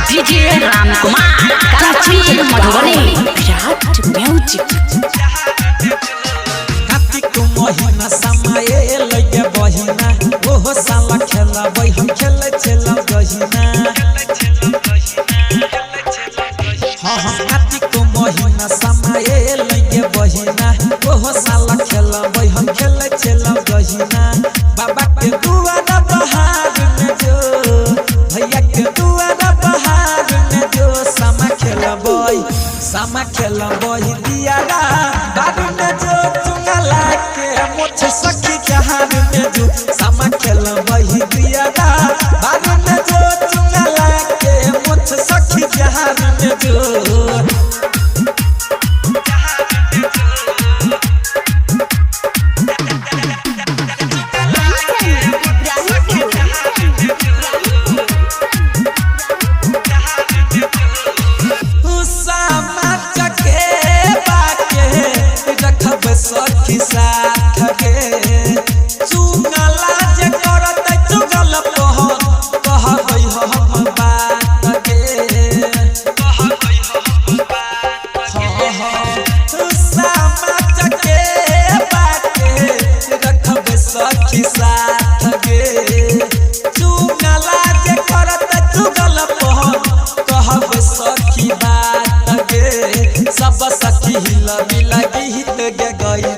DJ Ram Kumar कांची मधुबनी विराट music. Kartik महीना समय लगे बहिना ओहो साला खेला हम खेले चला गहिना। हाँ कार्तिक महीना समय लगे बहिना ओहो साला खेला हम खेले चला गहिना। बाबा के दुआरा बहार में जो भैया के दुआरा बहार में जो सामा खेला बही दियारा बाबू में जो चुंगला के मोछ सखी जहार में जो सामा खेला बही दियारा बाबू में जो चुंगला के मोछ सखी जहार में जो। सखी साथ के चुगला जे करत चुगल कहबै हम बात के समाज के बात रखब सखी साथ के चुगला जे करत चुगल कहबै सखी बात के। सब सखी हिल मिल गीत गे गई